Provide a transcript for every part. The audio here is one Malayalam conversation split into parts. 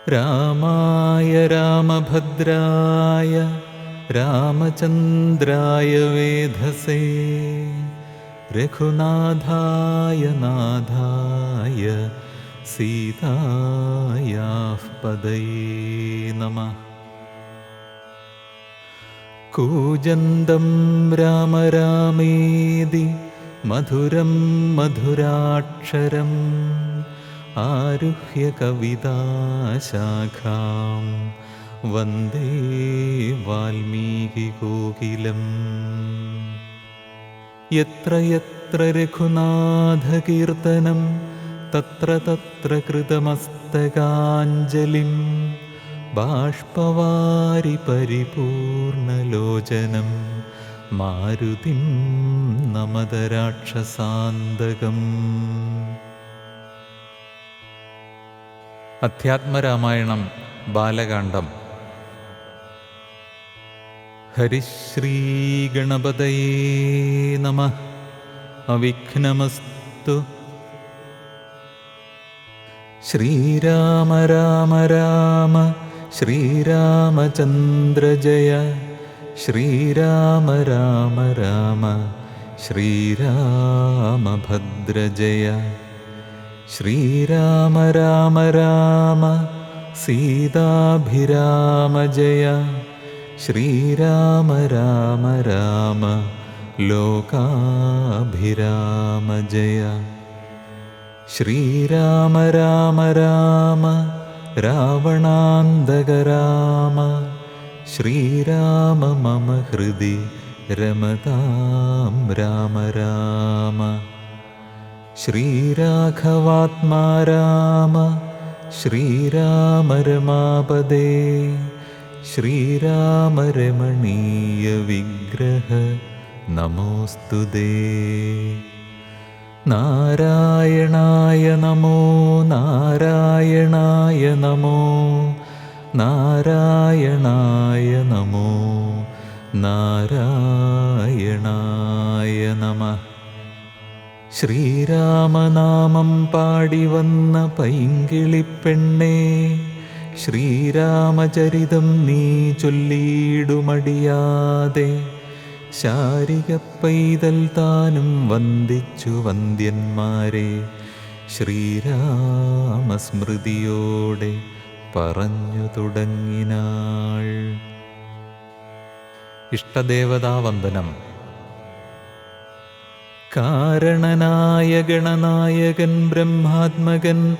രാമായ രാമഭദ്രായ രാമചന്ദ്രായ വേധസേ രഘുനാഥായ നാഥായ സീതായാഃ പദയേ നമഃ. കൂജന്തം രാമ രാമേതി മധുരം മധുരാക്ഷരം ആരുഹ്യ കവിതാശാഖാം വന്ദേ വാൽമീകികോകിലം. യത്ര യത്ര രഘുനാഥകീർത്തനം തത്ര തത്ര കൃതമസ്തകാഞ്ജലിം ബാഷ്പവാരി പരിപൂർണലോചനം മാരുതിം നമത രാക്ഷസാന്തകം. അധ്യാത്മരാമായണം ബാലകാണ്ഡം. ഹരിശ്രീഗണപതയേ നമഃ. അവിഘ്നമസ്തു. ശ്രീരാമ രാമ രാമ ശ്രീരാമചന്ദ്ര ജയ. ശ്രീരാമ രാമ രാമ ശ്രീരാമഭദ്ര ജയ. ശ്രീരാമ രാമ രാമ സീതാഭിരാമ ജയ. ശ്രീരാമ രാമ രാമ ലോകാഭിരാമ ജയ. ശ്രീരാമ രാമ രാമ രാവണാന്തക രാമ. ശ്രീരാമ മമ ഹൃദി രമതാം രാമ രാമ. ശ്രീരാഘവാത്മാ രാമ ശ്രീരാമ രമാപദേ. ശ്രീരാമ രമണീയ വിഗ്രഹ നമോസ്തുതേ. നാരായണായ നമോ നാരായണായ നമോ നാരായണായ നമോ നാരായണായ നമഃ. ശ്രീരാമനാമം പാടി വന്ന പൈങ്കിളിപ്പെണ്ണേ, ശ്രീരാമചരിതം നീ ചൊല്ലിയിടുമടിയാതെ. ശാരിക പൈതൽ താനും വന്ദിച്ചു വന്ദ്യന്മാരെ, ശ്രീരാമസ്മൃതിയോടെ പറഞ്ഞു തുടങ്ങിനാൾ. ഇഷ്ടദേവതാവന്ദനം. കാരണനായ ഗണനായകൻ ബ്രഹ്മാത്മകൻ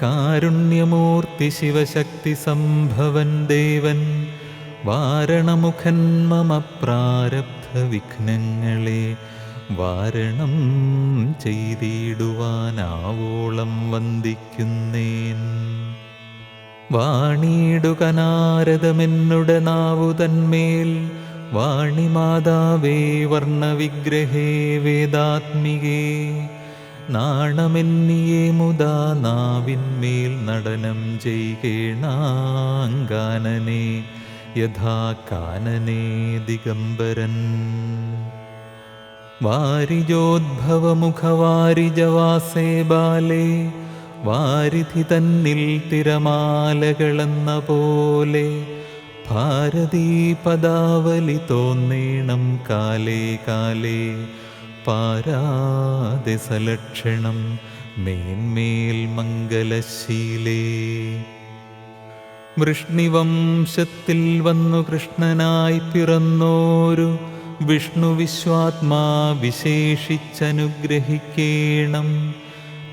കാരുണ്യമൂർത്തി ശിവശക്തി സംഭവൻ ദേവൻ വാരണമുഖൻ മമ പ്രാരബ്ധ വിഘ്നങ്ങളെ വാരണം ചെയ്തിടുവാനാവോളം വന്ദിക്കുന്നേൻ. വാണിയിടുക നാരദമെന്നുടെ നാവുതന്മേൽ, വാണിമാതാവേ വർണ്ണവിഗ്രഹേ വേദാത്മികേ. നാണമെന്നിയെ മുദാ നാവിന്മേൽ നടനം ചെയ്കേണാങ്കാനനെ യഥാ കാനനേ ദിഗംബരൻ. വാരിജോദ്ഭവമുഖവാരിജവാസേ ബാലേ, വാരിധി തന്നിൽ തിരമാലകളെന്ന പോലെ. ഭാരതീ പദാവലി തോന്നേണം കാലേ കാലേ, പാരാതെ സലക്ഷണം മേന്മേൽ മംഗലശീലേ. വൃഷ്ണിവംശത്തിൽ വന്നു കൃഷ്ണനായി പിറന്നോരു വിഷ്ണു വിശ്വാത്മാ വിശേഷിച്ചനുഗ്രഹിക്കേണം.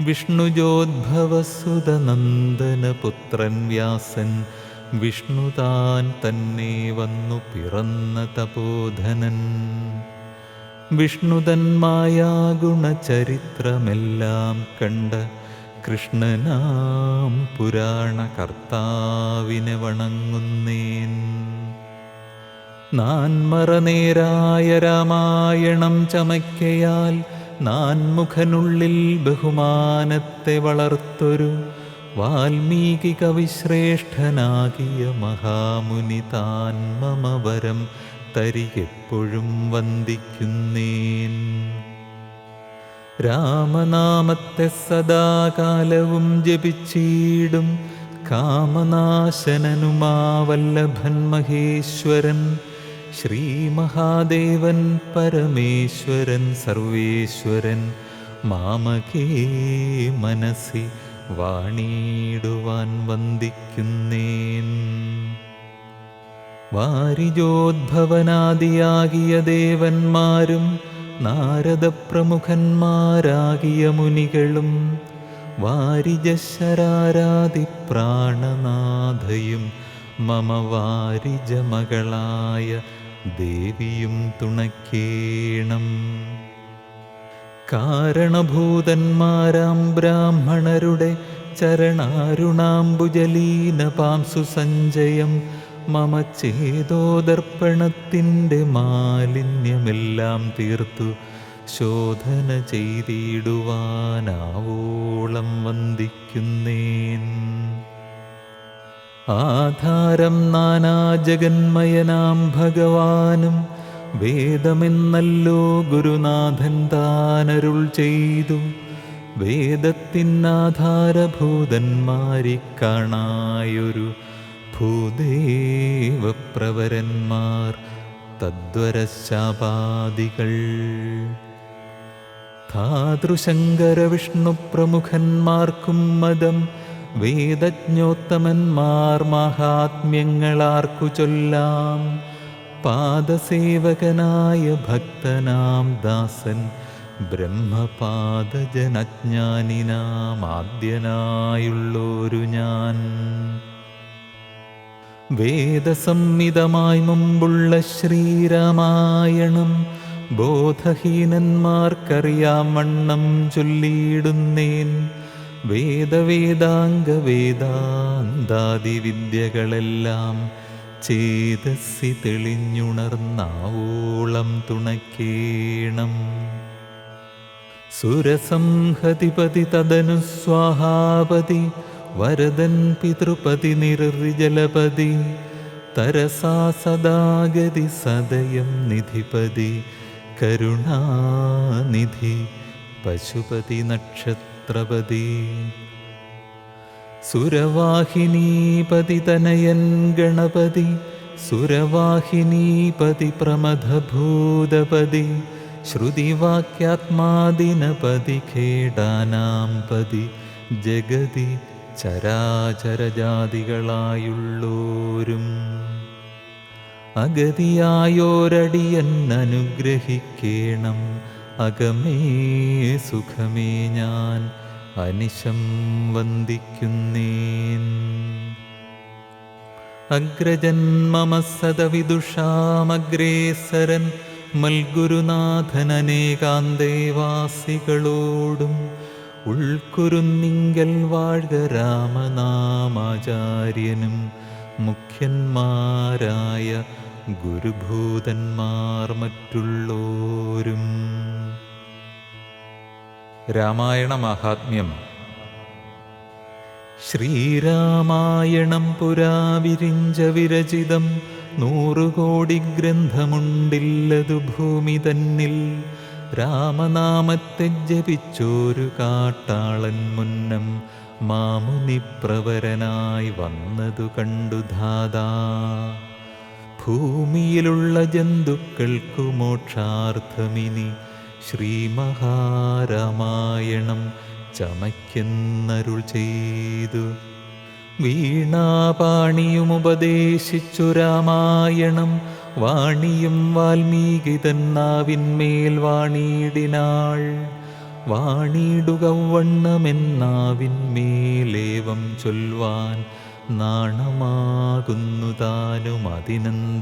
വിഷ്ണുജോദ്ഭവസുതനന്ദനപുത്രൻ വ്യാസൻ വിഷ്ണുതാൻ തന്നെ വന്നു പിറന്ന തപോധനൻ. വിഷ്ണുതന്മായ ഗുണചരിത്രമെല്ലാം കണ്ട കൃഷ്ണനാം പുരാണകർത്താവിനെ വണങ്ങുന്നേൻ. നാൻമറനേരായ രാമായണം ചമയ്ക്കയാൽ നാൻമുഖനുള്ളിൽ ബഹുമാനത്തെ വളർത്തൊരു വാൽമീകി കവിശ്രേഷ്ഠനാകിയ മഹാമുനി താൻ മമ വരം തരികെപ്പോഴും വന്ദിക്കുന്നേൻ. രാമനാമത്തെ സദാകാലവും ജപിച്ചിടും കാമനാശനനുമാവല്ലഭൻ മഹേശ്വരൻ ശ്രീമഹാദേവൻ പരമേശ്വരൻ സർവേശ്വരൻ മാമകേ മനസ്സി വാണിടുവാൻ വന്ദിക്കുന്നേൻ. വാരിജോദ്ഭവനാദിയാകിയ ദേവന്മാരും നാരദപ്രമുഖന്മാരാകിയ മുനികളും വാരിജശരാരാതി പ്രാണനാഥയും മമ വാരിജമകളായ ദേവിയും തുണയ്ക്കേണം. കാരണഭൂതന്മാരാം ബ്രാഹ്മണരുടെ ചരണാരുണാംബുജലീനപാംസു സഞ്ചയം മമ ചേതോദർപ്പണത്തിൻ്റെ മാലിന്യമെല്ലാം തീർത്തു ശോധന ചെയ്തിടുവാനാവോളം വന്ദിക്കുന്നേൻ. ആധാരം നാനാജഗന്മയനാം ഭഗവാനും വേദമെന്നല്ലോ ഗുരുനാഥൻ താനരുൾ ചെയ്തു. വേദത്തിനാധാരഭൂതന്മാരിക്കാണായൊരു ഭൂദേവപ്രവരന്മാർ തദ്വരശാപാദികൾ ധാതൃശങ്കര വിഷ്ണു പ്രമുഖന്മാർക്കും മതം വേദജ്ഞോത്തമന്മാർ മഹാത്മ്യങ്ങളാർക്കു ചൊല്ലാം. പാദസേവകനായ ഭക്തനാം ദാസൻ ബ്രഹ്മപാദജനജ്ഞാനിനാം ആദ്യനായുള്ളൊരു ഞാൻ. വേദസംഹിതമായി മുമ്പുള്ള ശ്രീരാമായണം ബോധഹീനന്മാർക്കറിയാം വണ്ണം ചൊല്ലിയിടുന്നേൻ. വേദവേദാംഗ വേദാന്താദി വിദ്യകളെല്ലാം ചേതസ്സി തെളിഞ്ഞുണർന്നാവോളം തുണയ്ക്കേണം. സുരസംഹതിപതി തദനു സ്വാഹാപതി വരദൻ പിതൃപതി നിർജലപതി തരസാ സദാഗതി സദയം നിധിപതി കരുണാനിധി പശുപതി നക്ഷത്രപതി സുരവാഹിനീപതി തനയൻ ഗണപതി സുരവാഹിനീപതി പ്രമഥഭൂതപതി ശ്രുതിവാക്യാത്മാദിനപതി ഖേടാനാം പതി ജഗതി ചരാചരജാതികളായുള്ളോരും അഗതിയായോരടിയൻ അനുഗ്രഹിക്കേണം. അകമേ സുഖമേ ഞാൻ അനിശം വന്ദിക്കുന്നേൻ. അഗ്രജൻ മമ സദവിദുഷാമഗ്രേസരൻ മൽഗുരുനാഥനേകാന്തേവാസികളോടും ഉൾക്കുരുന്നിങ്കൽ വാഴ്ക രാമനാമാചാര്യനും മുഖ്യന്മാരായ ഗുരുഭൂതന്മാർ മറ്റുള്ളോരും. രാമായണ മഹാത്മ്യം. ശ്രീരാമായണം പുരാ വിരിഞ്ച വിരചിതം 100 കോടി ഗ്രന്ഥമുണ്ടില്ലതു ഭൂമി തന്നിൽ. രാമനാമത്തെ ജപിച്ചോരു കാട്ടാളൻ മുന്നം മാമുനിപ്രവരനായി വന്നതു കണ്ടു ധാതാ. ഭൂമിയിലുള്ള ജന്തുക്കൾക്കു മോക്ഷാർത്ഥമിനി ശ്രീമഹാരാമായണം ചമയ്ക്കെന്നരുൾ ചെയ്തു. വീണാപാണിയുമുപദേശിച്ചു രാമായണം വാണിയും വാൽമീകി തന്നാവിന്മേൽ വാണിയിടിനാൾ. വാണിടുകവണ്ണമെന്നാവിന്മേലേവം ചൊൽവാൻ നാണമാകുന്നു താനും അതിനെന്താവതിപ്പോൾ.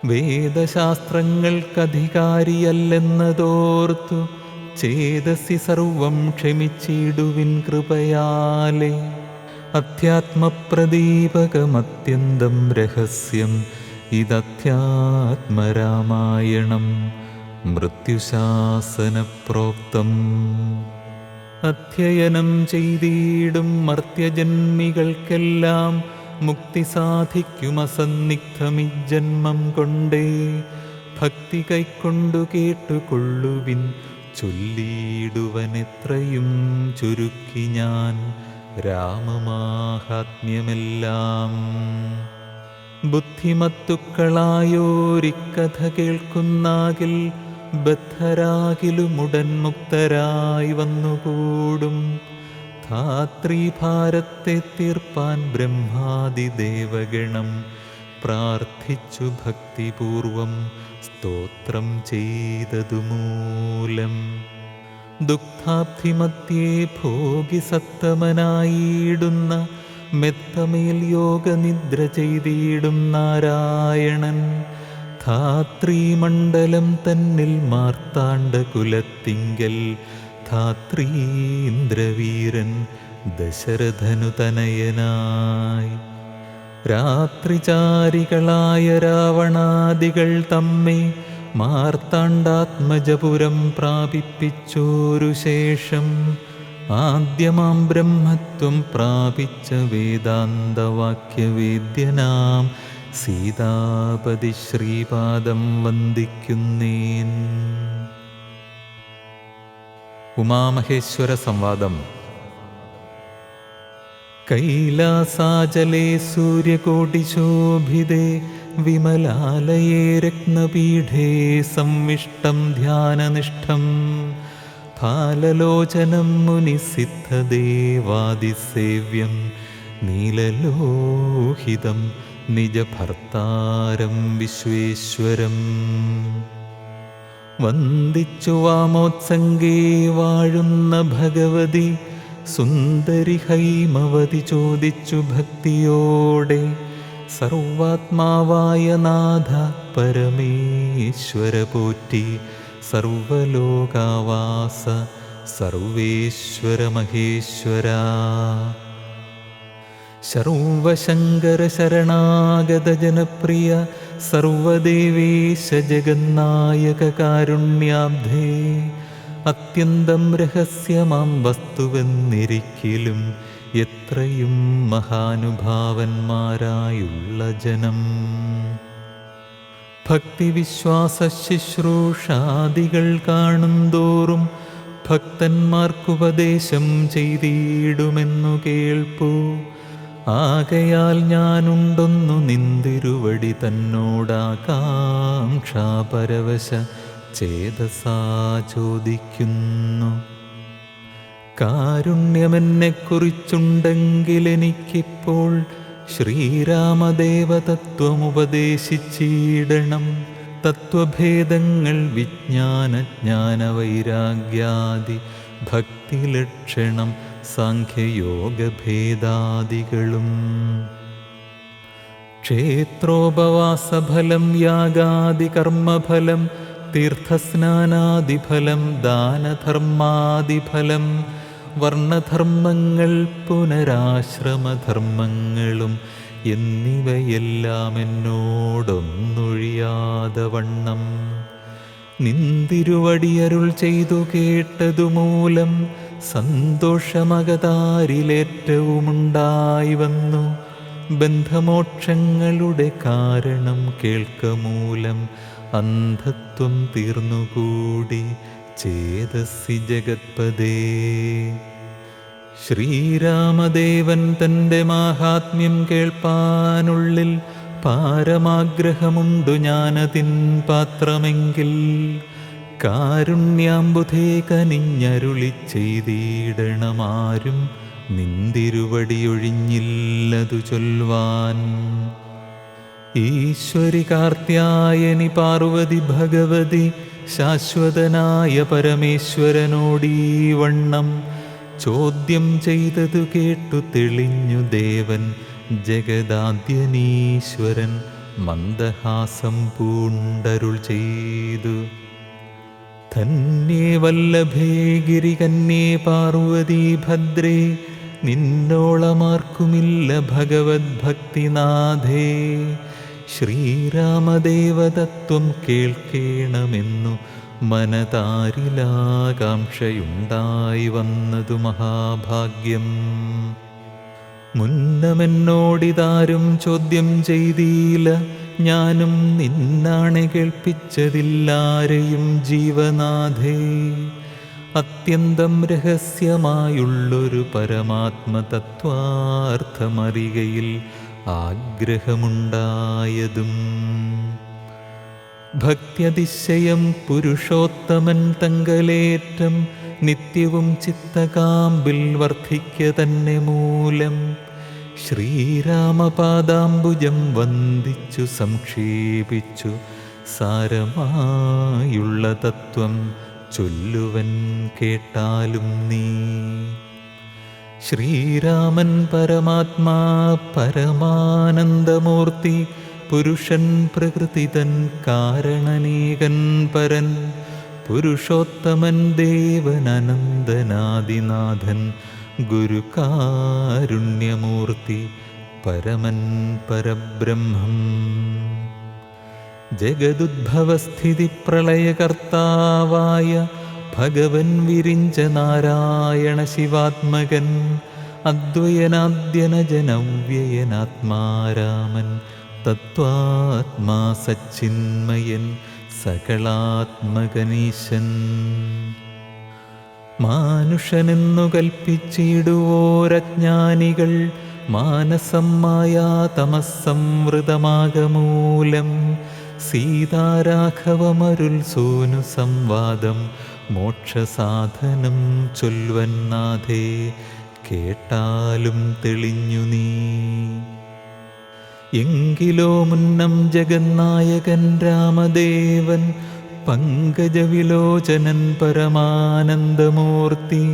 വേദശാസ്ത്രങ്ങൾക്കധികാരിയല്ലെന്നതോർത്തു ചേതസി സർവം ക്ഷമിച്ചിടുവിൻ കൃപയാലെ. അധ്യാത്മപ്രദീപകമത്യന്തം രഹസ്യം ഇതധ്യാത്മരാമായണം മൃത്യുശാസനപ്രോക്തം. അധ്യയനം ചെയ്തിടും മർത്യജന്മികൾക്കെല്ലാം മുക്തി സാധിക്കുമസന്നിഗ്ധമിജ്ജന്മം കൊണ്ടേ. ഭക്തി കൈക്കൊണ്ടു കേട്ടുകൊള്ളുവിൻ ചൊല്ലിയിടുവനെത്രയും ചുരുക്കി ഞാൻ രാമമാഹാത്മ്യമെല്ലാം. ബുദ്ധിമത്തുക്കളായോരിക്കഥ കേൾക്കുന്നാകിൽ ബദ്ധരാകിലുമുടൻ മുക്തരായി വന്നുകൂടും. ധാത്രീഭാരത്തെ തീർപ്പാൻ ബ്രഹ്മാദിദേവഗണം പ്രാർത്ഥിച്ചു ഭക്തിപൂർവം സ്തോത്രം ചെയ്തതുമൂലം. ദുഃഖാബ്ധിമധ്യേ ഭോഗിസത്തമനായിടുന്ന മെത്തമേൽ യോഗനിദ്ര ചെയ്തിടും നാരായണൻ. ധാത്രീമണ്ഡലം തന്നിൽ മാർത്താണ്ഡകുലത്തിങ്കൽ ധാത്രീന്ദ്രവീരൻ ദശരഥനു തനയനായി. രാത്രിചാരികളായ രാവണാദികൾ തമ്മെ മാർത്താണ്ഡാത്മജപുരം പ്രാപിപ്പിച്ചോരു ശേഷം ആദ്യമാം ബ്രഹ്മത്വം പ്രാപിച്ച വേദാന്തവാക്യവേദ്യനാം സീതാപതി ശ്രീപാദം വന്ദിക്കുന്നേൻ. ഉമാമഹേശ്വര സംവാദം. കൈലാസാചലേ സൂര്യകോടിശോഭിതേ വിമലാലയേ രത്നപീഠേ സംവിഷ്ടം ധ്യാനനിഷ്ഠം ഫാലലോചനം മുനിസിദ്ധദേവാദിസേവ്യം നീലലോഹിതം നിജഭർത്താരം വിശ്വേശ്വരം. വന്ദിച്ചു വാമോത്സംഗേ വാഴുന്ന ഭഗവതി സുന്ദരി ഹൈമവതി ചോദിച്ചു ഭക്തിയോടെ സർവാത്മാവായ നാഥ പരമേശ്വര പോറ്റി സർവലോകാവാസ സർവേശ്വര മഹേശ്വര. സർവശങ്കര ശരണാഗത ജനപ്രിയ സർവദേവേശ ജഗന്നായക കാരുണ്യാബ്ധേ അത്യന്തം രഹസ്യമാം വസ്തുവെന്നിരിക്കലും എത്രയും മഹാനുഭാവന്മാരായുള്ള ജനം. ഭക്തിവിശ്വാസ ശുശ്രൂഷാദികൾ കാണുന്തോറും ഭക്തന്മാർക്കുപദേശം ചെയ്തിടുമെന്നു കേൾപ്പൂ. ആകയാൽ ഞാനുണ്ടൊന്നു നിന്തിരുവടി തന്നോടാകാംക്ഷാപരവശ ചേതസാ ചോദിക്കുന്നു. കാരുണ്യമെന്നെക്കുറിച്ചുണ്ടെങ്കിലെനിക്കിപ്പോൾ ശ്രീരാമദേവതത്വമുപദേശിച്ചിടണം. തത്വഭേദങ്ങൾ വിജ്ഞാനജ്ഞാനവൈരാഗ്യാദി ഭക്തിലക്ഷണം സാഖ്യയോഗഭേദാദികളും. ക്ഷേത്രോപവാസഫലം യാഗാദികർമ്മഫലം തീർത്ഥസ്നാനാദിഫലം ദാനധർമാദിഫലം വർണ്ണധർമ്മങ്ങൾ പുനരാശ്രമധർമ്മങ്ങളും എന്നിവയെല്ലാം എന്നോടൊന്നൊഴിയാതെ വണ്ണം നിന്തിരുവടിയരുൾ ചെയ്തു കേട്ടതുമൂലം സന്തോഷമകതാരിലേറ്റവുമുണ്ടായി വന്നു. ബന്ധമോക്ഷങ്ങളുടെ കാരണം കേൾക്കമൂലം അന്ധത്വം തീർന്നുകൂടി ചേതസ്സി ജഗത്പദേ. ശ്രീരാമദേവൻ തൻ്റെ മാഹാത്മ്യം കേൾപ്പാനുള്ളിൽ പാരമാഗ്രഹമുണ്ടു ഞാനതിൻ പാത്രമെങ്കിൽ കാരുണ്യാംബുധേ കനിഞ്ഞരുളി ചെയ്തിടണമാരും നിന്തിരുവടിയൊഴിഞ്ഞില്ലതു ചൊൽവാൻ. ഈശ്വരി കാർത്യായനി പാർവതി ഭഗവതി ശാശ്വതനായ പരമേശ്വരനോടീ വണ്ണം ചോദ്യം ചെയ്തതു കേട്ടു തെളിഞ്ഞു ദേവൻ ജഗദാദ്യനീശ്വരൻ മന്ദഹാസം പൂണ്ടരുൾ ചെയ്തു. ധന്യേ വല്ലഭേ ഗിരികന്യേ പാർവതി ഭദ്രേ നിന്നോളമാർക്കുമില്ല ഭഗവത് ഭക്തിനാഥേ. ശ്രീരാമദേവതത്വം കേൾക്കേണമെന്നു മനതാരിലാകാംക്ഷയുണ്ടായി വന്നതു മഹാഭാഗ്യം. മുന്നമെന്നോടിതാരും ചോദ്യം ചെയ്തീല, ഞാനും നിന്നാണെ കേൾപ്പിച്ചതില്ലാരെയും ജീവനാഥേ. അത്യന്തം രഹസ്യമായുള്ളൊരു പരമാത്മതത്വാർത്ഥമറികയിൽ ആഗ്രഹമുണ്ടായതും ഭക്ത്യതിശയം പുരുഷോത്തമൻ തങ്കലേറ്റം നിത്യവും ചിത്തകാമ്പിൽ വർദ്ധിക്ക തന്നെ മൂലം ശ്രീരാമപാദാംബുജം വന്ദിച്ചു സംക്ഷേപിച്ചു സാരമായുള്ള തത്വം ചൊല്ലുവൻ കേട്ടാലും നീ. ശ്രീരാമൻ പരമാത്മാ പരമാനന്ദമൂർത്തി പുരുഷൻ പ്രകൃതിതൻ കാരണനേകൻ പരൻ പുരുഷോത്തമൻ ദേവൻ അനന്തനാദിനാഥൻ ഗുരുകാരുണ്യമൂർത്തി പരമൻ പരബ്രഹ്മം. ജഗദുദ്ഭവസ്ഥിതി പ്രളയകർത്താവായ ഭഗവൻ വിരിഞ്ച നാരായണ ശിവാത്മകൻ അദ്വയനാദ്യനജനവ്യയനാത്മാരാമൻ തത്വാത്മാ സച്ചിന്മയൻ സകളാത്മകനീശൻ. മാനുഷനെന്നു കൽപ്പിച്ചിടുവോരജ്ഞാനികൾ മാനസം മായാ തമസ്സംവൃതമാകമൂലം സീതാരാഘവമരുൾ സൂനു സംവാദം മോക്ഷസാധനം ചൊൽവന്നാഥേ കേട്ടാലും തെളിഞ്ഞു നീ. എങ്കിലോ മുന്നം ജഗന്നായകൻ രാമദേവൻ പങ്കജവിലോചനൻ പരമാനന്ദമൂർത്തി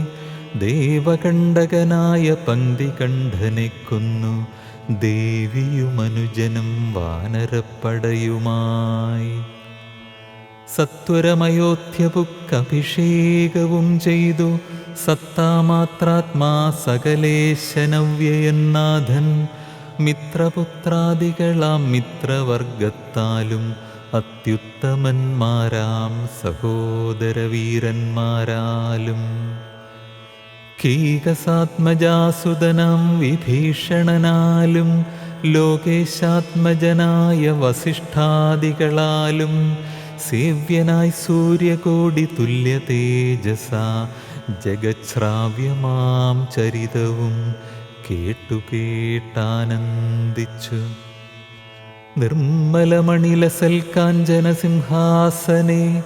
ദേവകണ്ഠകനായ പങ്ക്തികണ്ഠനെ കൊന്നു ദേവിയുമനുജനും വാനരപ്പടയുമായി സത്വരമയോധ്യപുക്കഭിഷേകവും ചെയ്തു സത്താമാത്രാത്മാ സകലേശനവ്യയന്നാഥൻ മിത്രപുത്രാദികളാം മിത്രവർഗത്താലും അത്യുത്തമന്മാരാം സഹോദരവീരന്മാരാലും കീകസാത്മജാസുതനാം വിഭീഷണനാലും ലോകേശാത്മജനായ വസിഷ്ഠാദികളാലും സേവ്യനായി സൂര്യകോടി തുല്യ തേജസ ജഗശ്രാവ്യമാം ചരിതവും കേട്ടാനന്ദിച്ചു. നിർമ്മലമണിലസൽ കാഞ്ചന സിംഹാസനെ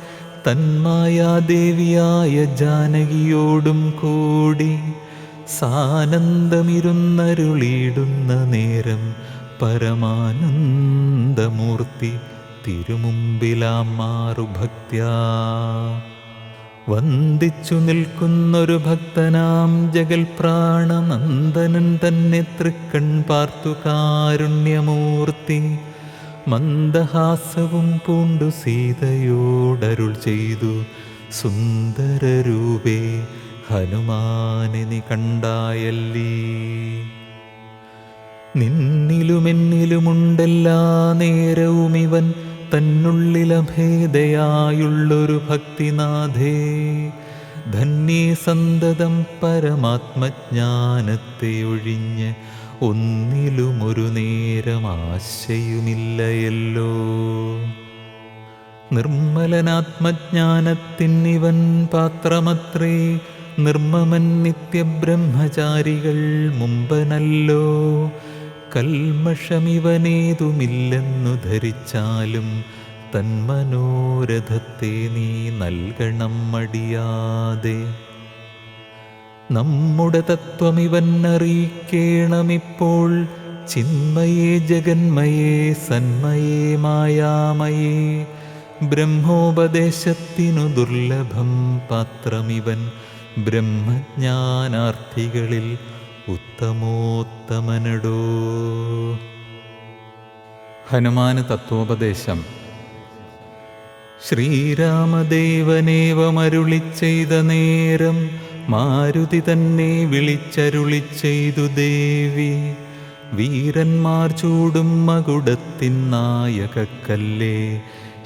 തന്മായാദേവിയായ ജാനകിയോടും കൂടി സാനന്ദമിരുന്നരുളിയിടുന്ന നേരം പരമാനന്ദമൂർത്തി തിരുമുമ്പിലാം മാറുഭക്ത്യാ വന്ദിച്ചു നിൽക്കുന്നൊരു ഭക്തനാം ജഗൽപ്രാണനന്ദനൻ തന്നെ തൃക്കൺ പാർത്തു കാരുണ്യമൂർത്തി മന്ദഹാസവും പൂണ്ടു സീതയോടരുൾ ചെയ്തു സുന്ദരരൂപേ ഹനുമാനെ നീ കണ്ടായല്ലീ. നിന്നിലുമെന്നിലുമുണ്ടെല്ലാ നേരവും ഇവൻ തന്നുള്ളിലഭേദയായുള്ളൊരു ഭക്തിനാഥേ ധന്യേ സന്തതം പരമാത്മജ്ഞാനത്തെ ഒഴിഞ്ഞ് ഒന്നിലുമൊരു നേരം ആശയുമില്ലയല്ലോ. നിർമ്മലനാത്മജ്ഞാനത്തിനിവൻ പാത്രമത്രേ നിർമ്മമൻ നിത്യബ്രഹ്മചാരികൾ മുമ്പനല്ലോ. കൽമഷമിവനേതുമില്ലെന്നു ധരിച്ചാലും തന്മനോരഥത്തെ നീ നൽകണം മടിയാതെ. നമ്മുടെ തത്വമിവൻ അറിയിക്കേണമിപ്പോൾ ചിന്മയേ ജഗന്മയേ സന്മയേ മായാമയേ. ബ്രഹ്മോപദേശത്തിനു ദുർലഭം പാത്രമിവൻ ബ്രഹ്മജ്ഞാനാർത്ഥികളിൽ ഉത്തമോത്തമനടോ. ഹനുമാന് തത്വോപദേശം. ശ്രീരാമദേവനേവമരുളിച്ചെയ്ത നേരം മാരുതി തന്നെ വിളിച്ചരുളിച്ചെയ്തു ദേവി. വീരന്മാർ ചൂടും മകുടത്തിൻ നായകക്കല്ലേ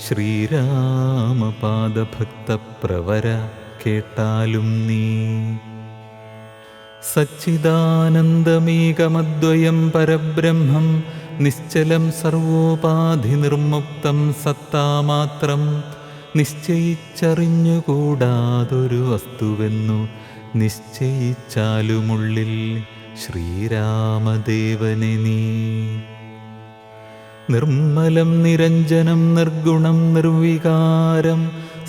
ശ്രീരാമപാദഭക്തപ്രവര കേട്ടാലും നീ. സച്ചിദാനന്ദമേകമദ്വയം പരബ്രഹ്മം നിശ്ചലം സർവോപാധി നിർമുക്തം സത്താമാത്രം നിശ്ചയിച്ചറിഞ്ഞുകൂടാതൊരു വസ്തുവെന്നു നിശ്ചയിച്ചാലുമുള്ളിൽ ശ്രീരാമദേവനെ നീ. നിർമ്മലം നിരഞ്ജനം നിർഗുണം നിർവികാരം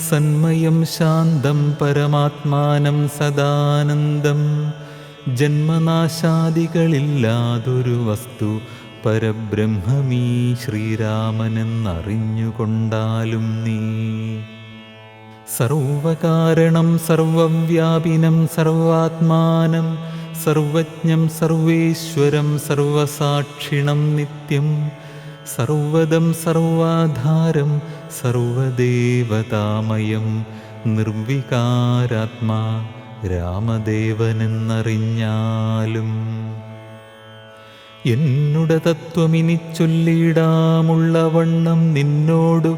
സന്മയം ശാന്തം പരമാത്മാനം സദാനന്ദം. ജന്മനാശാദികളില്ലാതൊരു വസ്തു പരബ്രഹ്മമീ ശ്രീരാമനെന്നറിഞ്ഞുകൊണ്ടാലും നീ. സർവകാരണം സർവവ്യാപിനം സർവാത്മാനം സർവജ്ഞം സർവേശ്വരം സർവസാക്ഷിണം നിത്യം സർവദം സർവാധാരം സർവദേവതാമയം നിർവികാരാത്മാ രാമദേവനെന്നറിഞ്ഞാലും. എന്നുടെ തത്വമിനി ചൊല്ലിടാമുള്ള വണ്ണം നിന്നോടു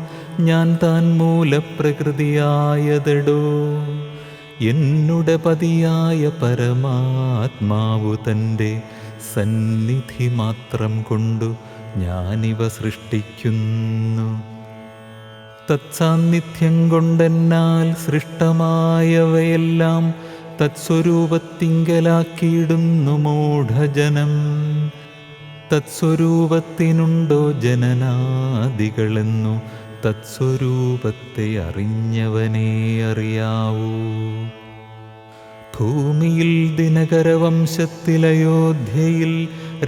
ഞാൻ താൻ മൂലപ്രകൃതിയായതെടോ. എന്നുടെ പതിയായ പരമാത്മാവു തൻ്റെ സന്നിധി മാത്രം കൊണ്ടു ഞാനിവ സൃഷ്ടിക്കുന്നു. തത്സാന്നിധ്യം കൊണ്ടെന്നാൽ സൃഷ്ടമായവയെല്ലാം തത്സ്വരൂപത്തിങ്കലാക്കിയിടുന്നു മൂഢജനം. തത്സ്വരൂപത്തിനുണ്ടോ ജനനാദികളെന്നു തത്സ്വരൂപത്തെ അറിഞ്ഞവനേ അറിയാവൂ. ഭൂമിയിൽ ദിനകരവംശത്തിൽ അയോധ്യയിൽ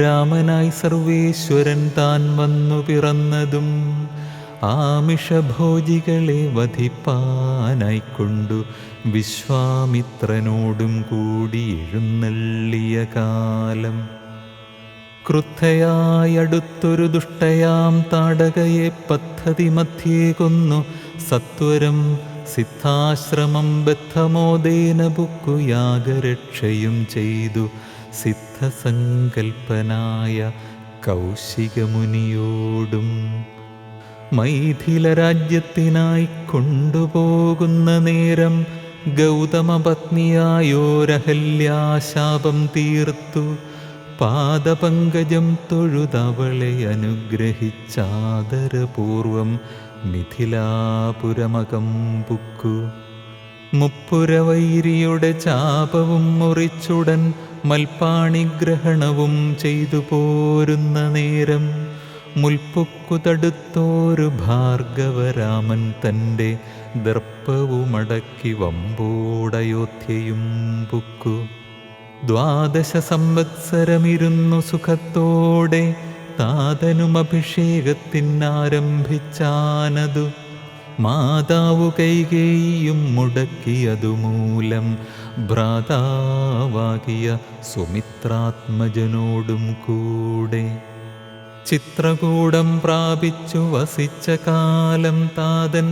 രാമനായി സർവേശ്വരൻ താൻ വന്നു പിറന്നതും ആമിഷഭോജികളെ വധിപ്പാനായിക്കൊണ്ടു വിശ്വാമിത്രനോടും കൂടി എഴുന്നള്ളിയ കാലം. ക്രുദ്ധയായടുത്തൊരു ദുഷ്ടയാം താടകയെ പദ്ധതി മധ്യേ കൊന്നു സത്വരം സിദ്ധാശ്രമം ബദ്ധമോദേന ബുക്കു യാഗരക്ഷയും ചെയ്തു സിദ്ധസങ്കൽപ്പനായ കൗശികമുനിയോടും. മൈഥില രാജ്യത്തിനായി കൊണ്ടുപോകുന്ന നേരം ഗൗതമപത്നിയായോരഹല്യാശാപം തീർത്തു പാദപങ്കജം തൊഴുതവളെ അനുഗ്രഹിച്ചാദരപൂർവം മിഥിലാപുരമകം പുക്കു. മുപ്പുരവൈരിയുടെ ചാപവും മുറിച്ചുടൻ മൽപ്പാണിഗ്രഹണവും ചെയ്തു പോരുന്ന നേരം മുൽപ്പുക്കു തടുത്തോരു ഭാർഗവരാമൻ തൻ്റെ ദർപ്പവുമടക്കി വമ്പോടയോധ്യയും പുക്കു. 12 സംവത്സരമിരുന്നു സുഖത്തോടെ താതനും അഭിഷേകത്തിനാരംഭിച്ചാനതു. മാതാവു കൈകേയിയും മുടക്കിയതുമൂലം ഭ്രാതാവാകിയ സുമിത്രാത്മജനോടും കൂടെ ചിത്രകൂടം പ്രാപിച്ചു വസിച്ച കാലം താതൻ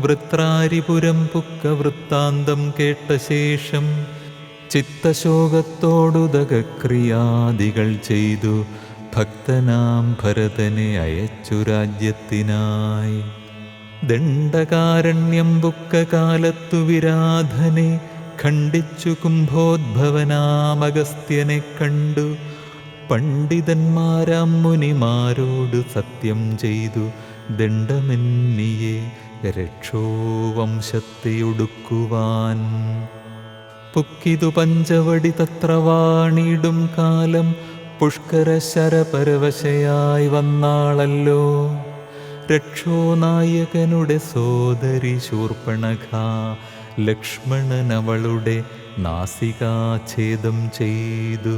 വൃത്രാരിപുരം പുക്ക വൃത്താന്തം കേട്ട ശേഷം ചിത്തശോകത്തോടുദകക്രിയാദികൾ ചെയ്തു ഭക്തനാം ഭരതനെ അയച്ചു രാജ്യത്തിനായി. ദണ്ഡകാരണ്യം പുക്ക കാലത്തു വിരാധനെ ഖണ്ഡിച്ചു കുംഭോദ്ഭവനാമഗസ്ത്യനെ കണ്ടു. പണ്ഡിതന്മാരാം മുനിമാരോട് സത്യം ചെയ്തു ദണ്ഡമെന്നിയെ രക്ഷോവംശത്തെയൊടുക്കുവാൻ. പുക്കിതു പഞ്ചവടി തത്ര വാണിടും കാലം പുഷ്കര ശരപരവശയായി വന്നാളല്ലോ. രക്ഷോനായകനുടെ സോദരി ശൂർപ്പണഖ ലക്ഷ്മണനവളുടെ നാസികാഛേദം ചെയ്തു.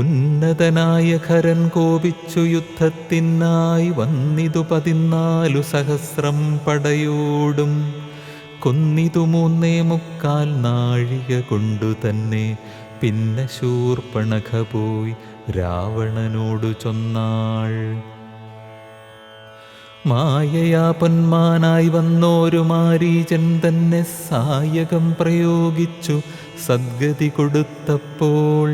ഉന്നതനായ ഖരൻ കോപിച്ചു യുദ്ധത്തിനായി വന്നിതു 14 സഹസ്രം പടയോടും. കൊന്നിതു 3.25 നാഴിക കൊണ്ടു തന്നെ. പിന്നെ ശൂർപ്പണഖ പോയി രാവണനോടു ചൊന്നാൾ. മായയാ പൊന്മാനായി വന്നോരു മാരീചൻ തന്നെ സായകം പ്രയോഗിച്ചു സദ്ഗതി കൊടുത്തപ്പോൾ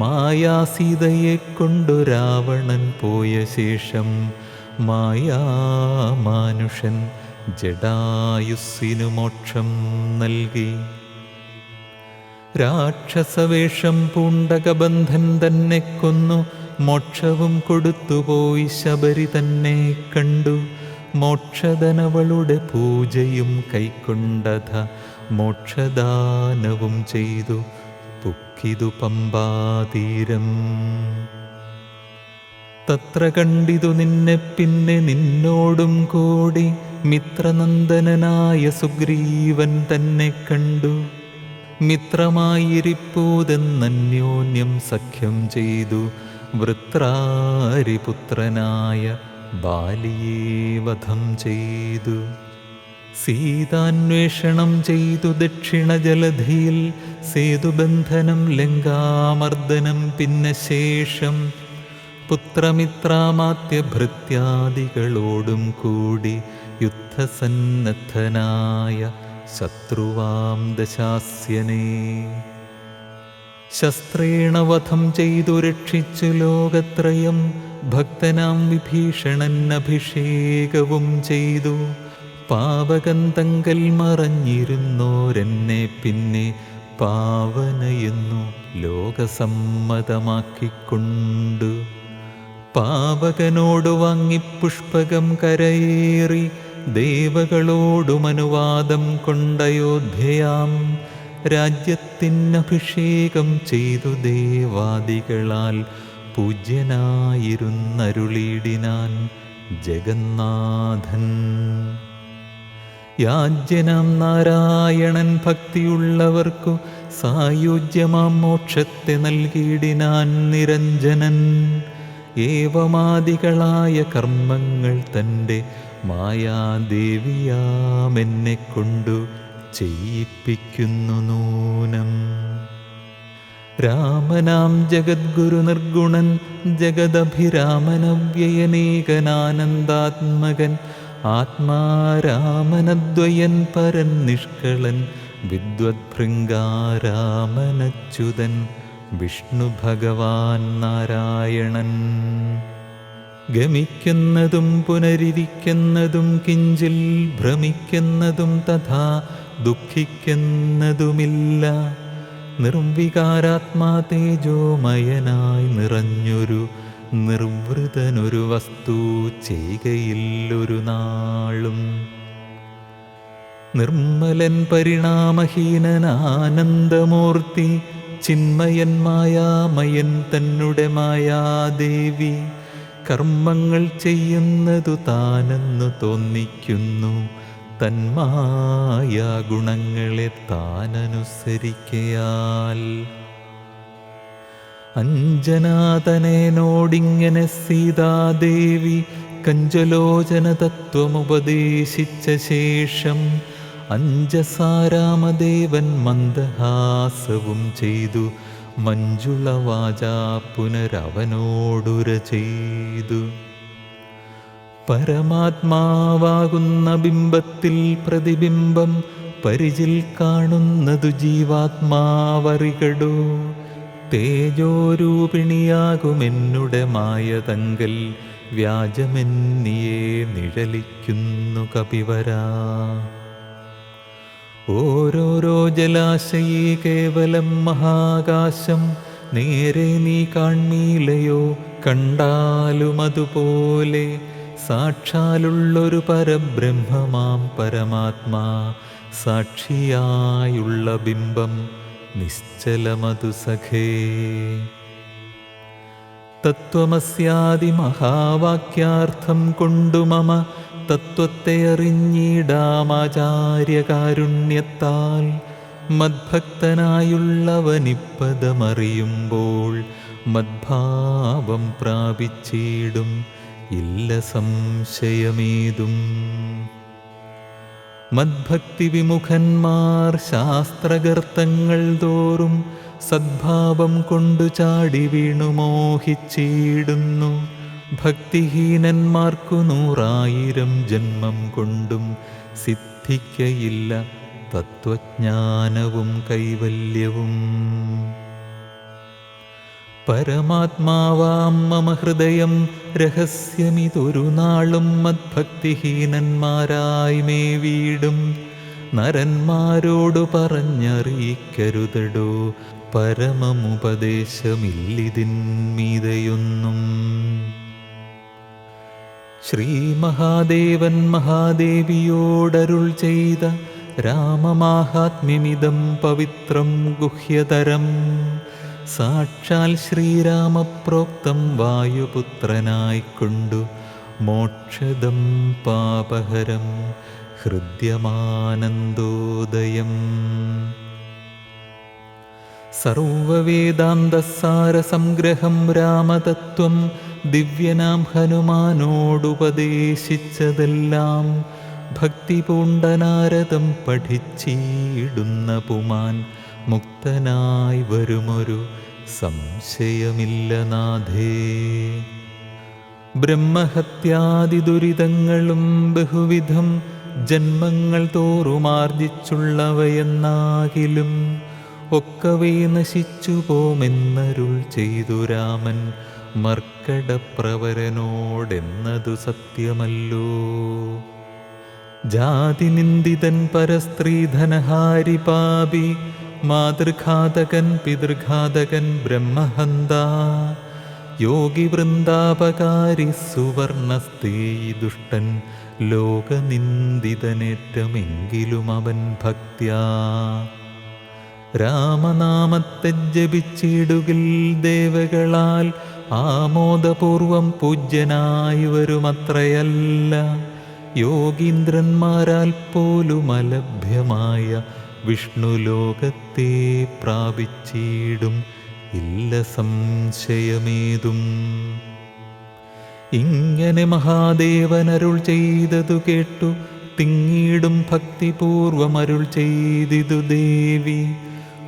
മായാസീതയെ കൊണ്ടു രാവണൻ പോയ ശേഷം മായാമാനുഷൻ ജടായുസ്സിനു മോക്ഷം നൽകി. രാക്ഷസവേഷം പൂണ്ടകബന്ധൻ തന്നെ കൊന്നു മോക്ഷവും കൊടുത്തുപോയി ശബരി തന്നെ കണ്ടു. മോക്ഷധനവളുടെ പൂജയും കൈക്കൊണ്ടഥ മോക്ഷദാനവും ചെയ്തു പുക്കിതു പമ്പാതീരം. തത്ര കണ്ടിതു നിന്നെ പിന്നെ നിന്നോടും കൂടി മിത്രനന്ദനായ സുഗ്രീവൻ തന്നെ കണ്ടു. മിത്രമായിരിപ്പൂതെന്നന്യോന്യം സഖ്യം ചെയ്തു വൃത്രാരിപുത്രനായ ബാലിയെ വധം ചെയ്തു. സീതാന്വേഷണം ചെയ്തു ദക്ഷിണ ജലധിയിൽ സേതുബന്ധനം ലങ്കാമർദ്ദനം പിന്നെ ശേഷം പുത്രമിത്രാമാത്യഭൃത്യാദികളോടും കൂടി യുദ്ധസന്നദ്ധനായ ശത്രുവാം ദശാസ്യനെ ശസ്ത്രേണ വധം ചെയ്തു രക്ഷിച്ചു ലോകത്രയം. ഭക്തനാം വിഭീഷണൻ അഭിഷേകവും ചെയ്തു. പാവകന്തങ്കൽ മറഞ്ഞിരുന്നോരെന്നെ പിന്നെ പാവനയെന്നു ലോകസമ്മതമാക്കിക്കൊണ്ടു. പാവകനോടു വാങ്ങി പുഷ്പകം കരയേറി ദേവകളോടുമനുവാദം കൊണ്ടയോധ്യയാം രാജ്യത്തിനഭിഷേകം ചെയ്തു ദേവാദികളാൽ പൂജ്യനായിരുന്നരുളിയിടിനാൻ ജഗന്നാഥൻ. യാജ്യനാം നാരായണൻ ഭക്തിയുള്ളവർക്കു സായുജ്യമാം മോക്ഷത്തെ നൽകിയിടിനാൻ നിരഞ്ജനൻ. ഏവമാദികളായ കർമ്മങ്ങൾ തൻ്റെ മായാദേവിയാമെന്നെ കൊണ്ടു ചെയ്യിപ്പിക്കുന്നു നൂനം. രാമനാം ജഗദ്ഗുരു നിർഗുണൻ ജഗദഭിരാമനവ്യയനേകനാനന്ദാത്മകൻ ആത്മാരാമനദ്വയൻ പരൻ നിഷ്കളൻ വിദ്വദ്ഭൃംഗാരാമനച്യുതൻ വിഷ്ണു ഭഗവാൻ നാരായണൻ. ഗമിക്കുന്നതും പുനരിരിക്കുന്നതും കിഞ്ചിൽ ഭ്രമിക്കുന്നതും തഥാ ദുഃഖിക്കുന്നതുമില്ല. നിർവികാരാത്മാ തേജോമയനായി നിറഞ്ഞൊരു നിർവൃതനൊരു വസ്തു ചെയ്കയില്ലൊരു നാളും. നിർമ്മലൻ പരിണാമഹീനൻ ആനന്ദമൂർത്തി ചിന്മയൻ മായാമയൻ തന്നെ മായാദേവി. കർമ്മങ്ങൾ ചെയ്യുന്നതു താനെന്നു തോന്നിക്കുന്നു തന്മായാ ഗുണങ്ങളെ താനനുസരിക്കയാൽ. അഞ്ജനാതനേനോടിങ്ങനെ സീതാദേവി കഞ്ചലോചന തത്വമുപദേശിച്ച ശേഷം അഞ്ജസാരാമദേവൻ മന്ദഹാസവും ചെയ്തു മഞ്ജുളവാചാ പുനരവനോടുര ചെയ്തു. പരമാത്മാവാകുന്ന ബിംബത്തിൽ പ്രതിബിംബം പരിചിൽ കാണുന്നതു ജീവാത്മാവറികടോ. തേജോരൂപിണിയാകുമെന്നുടെ മായതങ്കൽ വ്യാജമെന്നിയെ നിഴലിക്കുന്നു കപിവരാ. ഓരോരോ ജലാശയേ കേവലം മഹാകാശം നേരെ നീ കാൺമീലയോ കണ്ടാലും അതുപോലെ. സാക്ഷാലുള്ളൊരു പരബ്രഹ്മമാം പരമാത്മാ സാക്ഷിയായുള്ള ബിംബം നിശ്ചലമതു സഖേ. തത്വമസ്യാദി മഹാവാക്യാർത്ഥം കൊണ്ടു മമ തത്വത്തെ അറിഞ്ഞിടാമാചാര്യകാരുണ്യത്താൽ. മദ്ഭക്തനായുള്ളവനിപ്പദമറിയുമ്പോൾ മദ്ഭാവം പ്രാപിച്ചിടും ഇല്ല സംശയമേതും. മദ്ഭക്തി വിമുഖന്മാർ ശാസ്ത്രഗർത്തങ്ങൾ തോറും സദ്ഭാവം കൊണ്ടു ചാടി വീണു മോഹിച്ചിടുന്നു. ഭക്തിഹീനന്മാർക്കു 100,000 ജന്മം കൊണ്ടും സിദ്ധിക്കയില്ല തത്വജ്ഞാനവും കൈവല്യവും. പരമാത്മാവാം മമ ഹൃദയം രഹസ്യമിതൊരു നാളും മദ്ഭക്തിഹീനന്മാരായി മേ വീടും. നരന്മാരോടു പറഞ്ഞറിയിക്കരുതടോ പരമമുപദേശമില്ലിതിന്മീതയൊന്നും. ശ്രീ മഹാദേവൻ മഹാദേവിയോടരുൾ ചെയ്ത രാമമാഹാത്മ്യമിതം പവിത്രം ഗുഹ്യതരം സാക്ഷാൽ ശ്രീരാമപ്രോക്തം വായുപുത്രനായിക്കൊണ്ടു മോക്ഷദം പാപഹരം ഹൃദ്യമാനന്ദോദയം സർവവേദാന്തസാരസംഗ്രഹം രാമതത്വം ദിവ്യനാം ഹനുമാനോടുപദേശിച്ചതെല്ലാം ഭക്തി പൂണ്ട നാരദം പഠിച്ചിടുന്ന പുമാൻ മുക്തനായി വരുമൊരു സംശയമില്ല നാഥേ. ബ്രഹ്മഹത്യാദി ദുരിതങ്ങളും ബഹുവിധം ജന്മങ്ങൾ തോറുമാർജിച്ചുള്ളവയെന്നാകിലും ഒക്കവേ നശിച്ചു പോമെന്നരുൾ ചെയ്തു രാമൻ മർക്കടപ്രവരനോടെന്നതു സത്യമല്ലോ. ജാതിനിന്ദിതൻ പരസ്ത്രീധനഹാരി പാപി മാതൃഘാതകൻ പിതൃഘാതകൻ ബ്രഹ്മഹന്ത യോഗി വൃന്ദാപകാരി സുവർണസ്തേ ദുഷ്ടൻ ലോകനിന്ദിതനേറ്റമെങ്കിലും അവൻ ഭക്ത്യാ രാമനാമത്തെ ജപിച്ചിടുകിൽ ദേവകളാൽ ആമോദപൂർവം പൂജ്യനായി വരുമത്രയല്ല യോഗീന്ദ്രന്മാരാൽ പോലും അലഭ്യമായ വിഷ്ണുലോകത്തെ പ്രാപിച്ചിടും ഇല്ല സംശയമേതും. ഇങ്ങനെ മഹാദേവനരുൾ ചെയ്തതു കേട്ടു തിങ്ങിടും ഭക്തിപൂർവം അരുൾ ചെയ്തിതു ദേവി.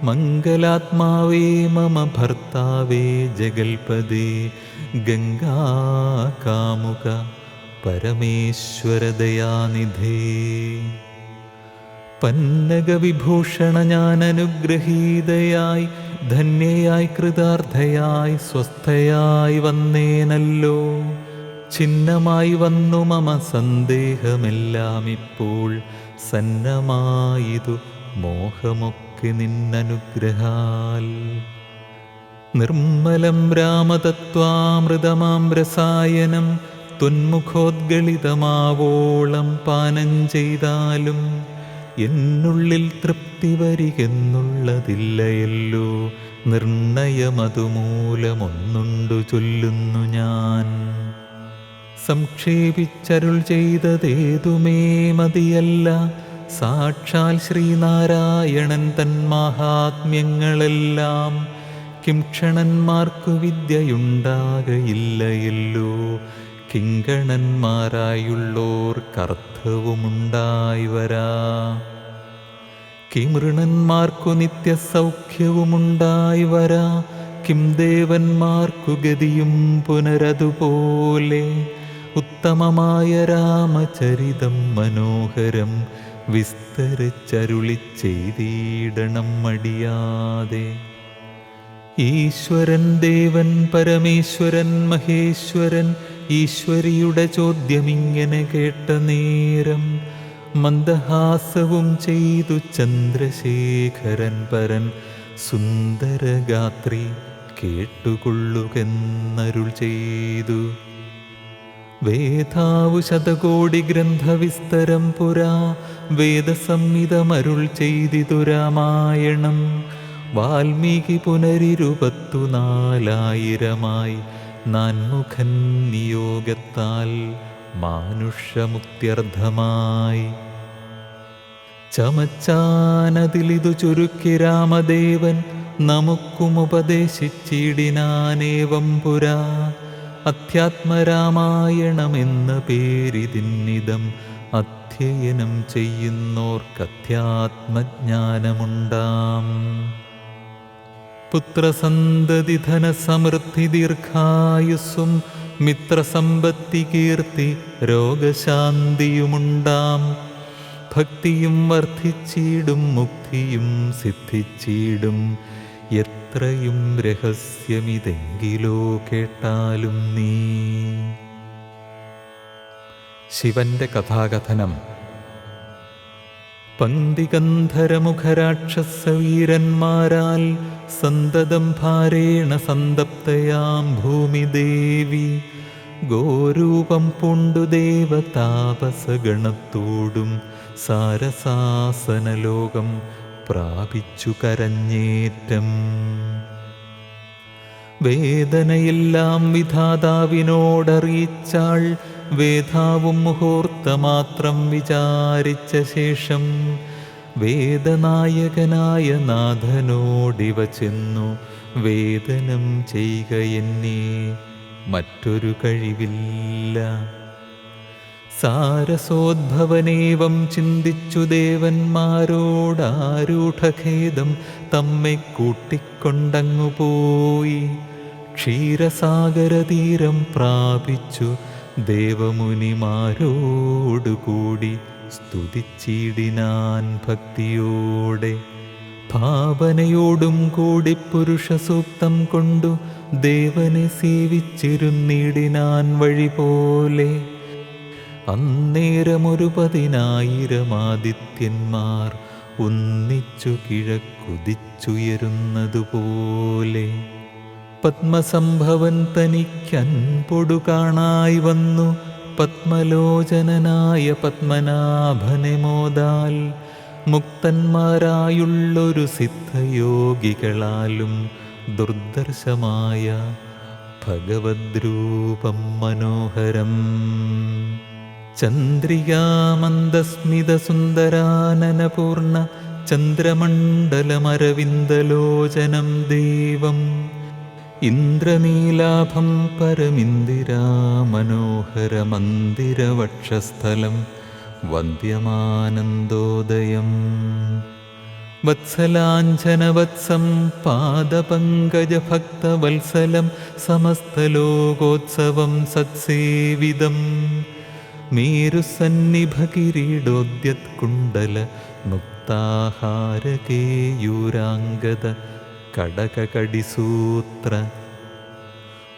മംഗലാത്മാവേ മമ ഭർത്താവേ ജഗൽപദേ ഗംഗാകാമുക പരമേശ്വരദയാനിധേ. പന്നഗവിഭൂഷണ ഞാൻ അനുഗ്രഹീതയായി ധന്യയായി കൃതാർത്ഥയായി സ്വസ്ഥയായി വന്നേനല്ലോ. ഛിന്നമായി വന്നു മമ സന്ദേഹമെല്ലാം ഇപ്പോൾ സന്നമായിതു മോഹമൊക്കെ നിന്നനുഗ്രഹാൽ. നിർമ്മലം രാമതത്വാമൃതമാം രസായനം ത്വന്മുഖോദ്ഗളിതമാവോളം പാനം ചെയ്താലും എന്നുള്ളിൽ തൃപ്തി വരികെന്നുള്ളതില്ലയല്ലോ. നിർണയമതുമൂലമൊന്നുണ്ടു ചൊല്ലുന്നു ഞാൻ. സംക്ഷേപിച്ചരുൾ ചെയ്തതേതുമേ മതിയല്ല സാക്ഷാൽ ശ്രീനാരായണൻ തൻ മാഹാത്മ്യങ്ങളെല്ലാം കിംക്ഷണന്മാർക്കു വിദ്യയുണ്ടാകയില്ലയല്ലോ. കിങ്കണന്മാരായുള്ളോർക്കർത്ഥവുമുണ്ടായി വരാ. കിമൃണന്മാർക്കു നിത്യസൗഖ്യവുമുണ്ടായി വരാ. കിം ദേവന്മാർക്കു ഗതിയും പുനരതുപോലെ. ഉത്തമമായ രാമചരിതം മനോഹരം വിസ്തരിച്ചരുളി ചെയ്തിടണം മടിയാതെ. ഈശ്വരൻ ദേവൻ പരമേശ്വരൻ മഹേശ്വരൻ ഈശ്വരിയുടെ ചോദ്യമിങ്ങനെ കേട്ട നേരം മന്ദഹാസവും ചെയ്തു ചന്ദ്രശേഖരൻ പരൻ സുന്ദരഗാത്രി കേട്ടുകൊള്ളുകെന്നരുൾ ചെയ്തു. വേദാവു ശതകോടി ഗ്രന്ഥവിസ്തരം പുരാ വേദസംഹിതമരുൾ ചെയ്തിതു രാമായണം. വാൽമീകി പുനരിരുപത്തുനാലായിരമായി നാൻമുഖൻ നിയോഗത്താൽ മാനുഷമുക്ത്യർത്ഥമായി. ചമച്ചാനതിലിതു ചുരുക്കി രാമദേവൻ നമുക്കുമുപദേശിച്ചിടിനാനേവം പുരാ. അധ്യാത്മരാമായണമെന്ന പേരിതിന്നിതം അധ്യയനം ചെയ്യുന്നോർക്കധ്യാത്മജ്ഞാനമുണ്ടാം. പുത്രസന്തതി ധനസമൃദ്ധി ദീർഘായുസ്സും മിത്രസമ്പത്തി കീർത്തി രോഗശാന്തിയുമുണ്ടാം. ഭക്തിയും വർദ്ധിച്ചിടും മുക്തിയും സിദ്ധിച്ചിടും. എത്രയും രഹസ്യമിതെങ്കിലോ കേട്ടാലും നീ. ശിവന്റെ കഥാകഥനം. പങ്ക്തികന്ധരമുഖരാക്ഷസവീരന്മാരാൽ സന്തതം ഭാരേണ സന്തപ്തയാം ഭൂമിദേവി ഗോരൂപം പൂണ്ടു ദേവതാപസഗണത്തോടും സാരസാസനലോകം പ്രാപിച്ചു കരഞ്ഞേറ്റം. വേദനയെല്ലാം വിധാതാവിനോടറിയിച്ചാൾ. വേദാവും മുഹൂർത്തമാത്രം വിചാരിച്ച ശേഷം വേദനായകനായ നാഥനോടിവ ചെന്നു, വേദനം ചെയ്യുക എന്നേ, മറ്റൊരു കഴിവില്ല. സാരസോദ്ഭവനേവം ചിന്തിച്ചു ദേവന്മാരോടാരൂഢഖേദം തമ്മെ കൂട്ടിക്കൊണ്ടങ്ങു പോയി. ക്ഷീരസാഗരതീരം പ്രാപിച്ചു ദേവമുനിമാരോടുകൂടി സ്തുതിച്ചിടിനാൻ ഭക്തിയോടെ. ഭാവനയോടും കൂടി പുരുഷസൂക്തം കൊണ്ടു ദേവനെ സേവിച്ചിരുന്നിടിനാൻ വഴി പോലെ. അന്നേരമൊരു 10,000 ആദിത്യന്മാർ ഒന്നിച്ചു കിഴക്കുതിച്ചുയരുന്നതുപോലെ. പത്മസംഭവൻ തനിക്കൻപൊടു കാണായി വന്നു, പത്മലോചനനായ പത്മനാഭനെ മോദാൽ. മുക്തന്മാരായുള്ളൊരു സിദ്ധയോഗികളാലും ദുർദർശമായ ഭഗവദ്രൂപം മനോഹരം. ചന്ദ്രികാമന്ദസ്മിതസുന്ദരാനനപൂർണ ചന്ദ്രമണ്ഡലമരവിന്ദലോചനം ദേവം. ഇന്ദ്രനീലാഭം പരമിന്ദിരാമനോഹരമന്ദിരവക്ഷസ്ഥലം വന്ദ്യമാനന്ദോദയം. വത്സലാഞ്ജനവത്സം പാദപങ്കജഭക്തവത്സലം സമസ്തലോകോത്സവം സത്സേവിതം. മേരുസന്നിഭകിരീടോദ്യത്കുണ്ടല മുക്താഹാരകേയൂരാംഗത കടകകടിസൂത്ര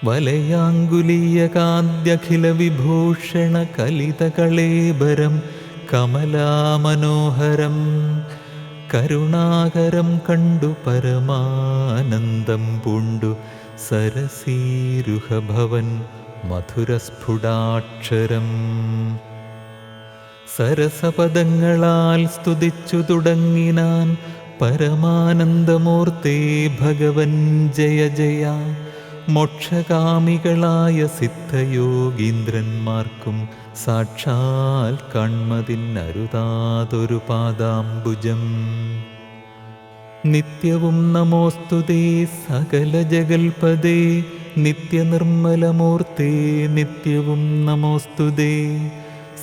വലയാങ്കുലീയകാദ്യഖില വിഭൂഷണ കലിതകളേബരം കമലാമനോഹരം. കരുണാകരം കണ്ടു പരമാനന്ദം പൂണ്ടു സരസീരുഹഭവൻ മധുരസ്ഫുടാക്ഷരം. സരസപദങ്ങളാൽ സ്തുതിച്ചു തുടങ്ങിനാൻ പരമാനന്ദമൂർത്തേ ഭഗവൻ ജയ ജയ. മോക്ഷകാമികളായ സിദ്ധയോഗീന്ദ്രന്മാർക്കും സാക്ഷാൽ കൺമതിനരുതാതൊരു പാദാംബുജം. നിത്യവും നമോസ്തുതേ സകല ജഗൽപദേ, നിത്യനിർമ്മലമൂർത്തേ നിത്യവും നമോസ്തുതേ.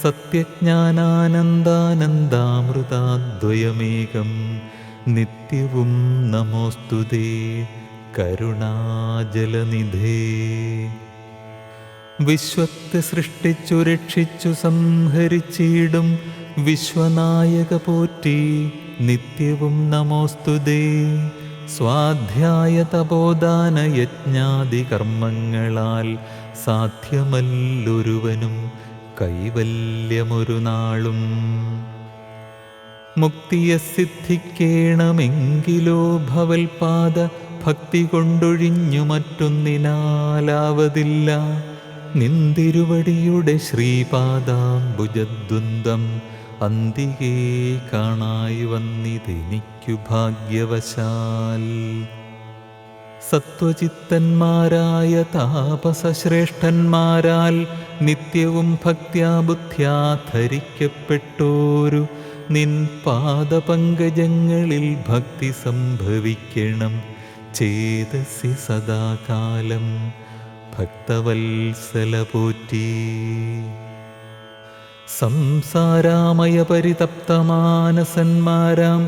സത്യജ്ഞാനാനന്ദാനന്ദാമൃതാദ്വയമേകം നിത്യവും നമോസ്തുതേ കരുണാജലനിധേ. വിശ്വത്തെ സൃഷ്ടിച്ചു രക്ഷിച്ചു സംഹരിച്ചിടും വിശ്വനായക പോറ്റി നിത്യവും നമോസ്തുതേ. സ്വാധ്യായ തപോദാന യജ്ഞാദി കർമ്മങ്ങളാൽ സാധ്യമല്ലൊരുവനും കൈവല്യമൊരു നാളും. മുക്തിയെ സിദ്ധിക്കേണമെങ്കിലോ ഭവൽപാദ ഭക്തി കൊണ്ടൊഴിഞ്ഞു മറ്റൊന്നിനാലാവതില്ല. നിന്തിരുവടിയുടെ ശ്രീപാദാംബുജദ്വന്ദ്വം അന്തികേ കാണായി വന്നിതെനിക്കു ഭാഗ്യവശാൽ. സത്വചിത്തന്മാരായ താപസശ്രേഷ്ഠന്മാരാൽ നിത്യവും ഭക്ത്യാ ബുദ്ധ്യാ ധരിക്കപ്പെട്ടോരു നിൻ പാദപങ്കജങ്ങളിൽ ഭക്തി സംഭവിക്കണം ചേതസി സദാകാലം ഭക്തവത്സല പോറ്റി. സംസാരാമയ പരിതപ്തമാനസന്മാരാം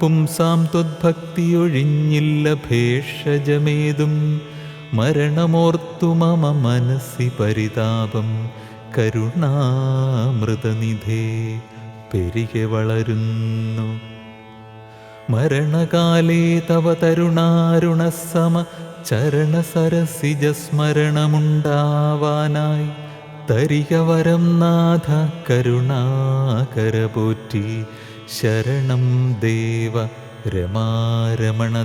പുംസാം ത്വദ്ഭക്തിയൊഴിഞ്ഞില്ല ഭേഷജമേതും. മരണമോർത്തു മമ മനസ്സി പരിതാപം കരുണാമൃതനിധേ പെരികെ വളരുന്നു. മരണകാലേ തവ തരുണാരുണസമ ചരണസരസിജസ്മരണമുണ്ടാവാനായി തരിക വരം നാഥ കരുണാകര പോറ്റി. ശരണം ദേവ രമാരമണധരാപദേ.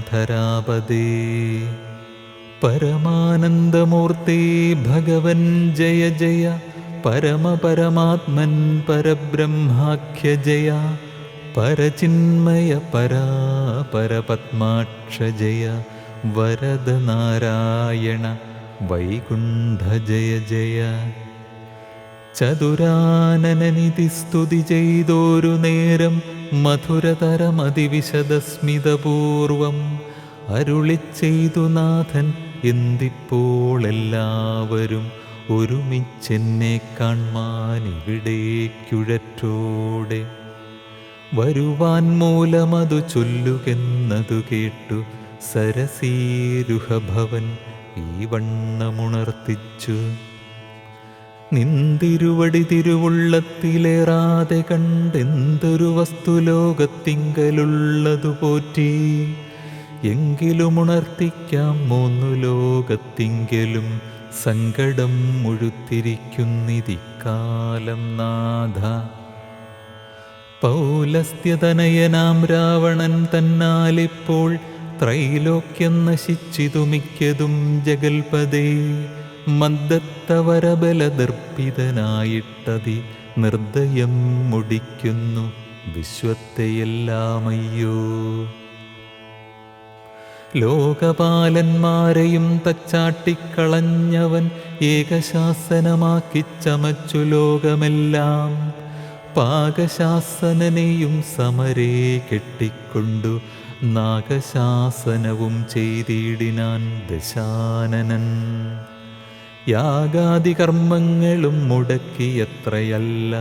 പരമാനന്ദമൂർത്തേ ഭഗവൻ ജയ ജയ, പരമപരമാത്മൻ പരബ്രഹ്മാഖ്യ ജയ, പരചിന്മയ പരപത്മാക്ഷ ജയ, വരദ നാരായണ വൈകുണ്ഠ ജയ ജയ. ചതുരാനനനിധി സ്തുതി ചെയ്തോരു നേരം മധുരതരമതിവിശദസ്മിതപൂർവം അരുളിച്ചെയ്തു നാഥൻ, എന്തിപ്പോൾ എല്ലാവരും ഒരുമിച്ചെന്നെ കാൺമാനിവിടേക്കുഴറ്റോടെ വരുവാൻ മൂലമതു ചൊല്ലുകെന്നതു കേട്ടു സരസീരുഹഭവൻ ഈ വണ്ണമുണർത്തിച്ചു. നിന്തിരുവടി തിരുവുള്ളത്തിലേറാതെ കണ്ടെന്തൊരു വസ്തു ലോകത്തിങ്കലുള്ളതു പോറ്റി, എങ്കിലും ഉണർത്തിക്കാം മൂന്നു ലോകത്തിങ്കലും സങ്കടം മുഴുത്തിരിക്കുന്നിതിക്കാലം നാഥ. പൗലസ്ത്യതനയനാം രാവണൻ തന്നാലിപ്പോൾ ത്രൈലോക്യം നശിച്ചിതു മിക്കതും ജഗൽപദേ, മദ്ദത്തവരബലദർപ്പിതനായിട്ടതി നിർദ്ദയം മുടിക്കുന്നു വിശ്വത്തെയെല്ലാമയ്യോ. ലോകപാലന്മാരെയും തച്ചാട്ടിക്കളഞ്ഞവൻ ഏകശാസനമാക്കിച്ചമച്ചു ലോകമെല്ലാം, പാകശാസനനെയും സമരേ കെട്ടിക്കൊണ്ടു നാഗശാസനവും ചെയ്തിടിനാൻ ദശാനനൻ. യാഗാദികർമ്മങ്ങളും മുടക്കിയത്രയല്ല,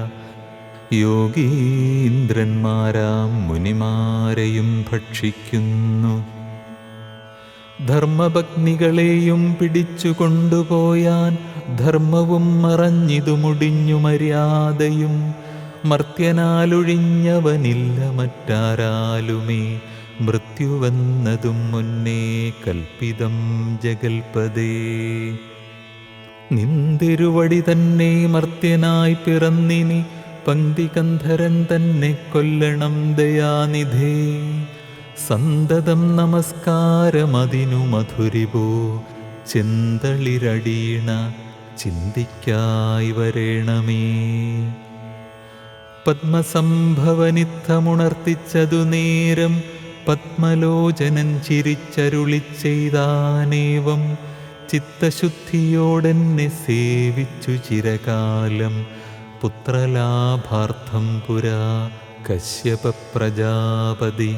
യോഗീന്ദ്രന്മാരാം മുനിമാരെയും ഭക്ഷിക്കുന്നു. ധർമ്മഭഗ്നികളെയും പിടിച്ചു കൊണ്ടുപോയാൻ, ധർമ്മവും മറഞ്ഞിതു മുടിഞ്ഞു മര്യാദയും. മർത്യനാലൊഴിഞ്ഞവനില്ല മറ്റാരാലുമേ, മൃത്യുവെന്നതും മുന്നേ കൽപ്പിതം ജഗൽപദേ. നിന്തിരുവടി തന്നെ മർത്യനായി പിറന്നിനി, പങ്ക്തികന്ധരൻ തന്നെ കൊല്ലണം ദയാനിധേ. സന്തതം നമസ്കാരമതിനു മധുരിപോ, ചെന്തളിരടീണ ചിന്തിക്കായി വരേണമേ. പത്മസംഭവനിത്തമുണർത്തിച്ചതു നേരം പത്മലോചനൻ ചിരിച്ചരുളിച്ചെയ്താനേവം, ചിത്തശുദ്ധിയോടെന്നെ സേവിച്ചു ചിരകാലം പുത്രലാഭാർത്ഥം പുരാ കശ്യപ പ്രജാപതി.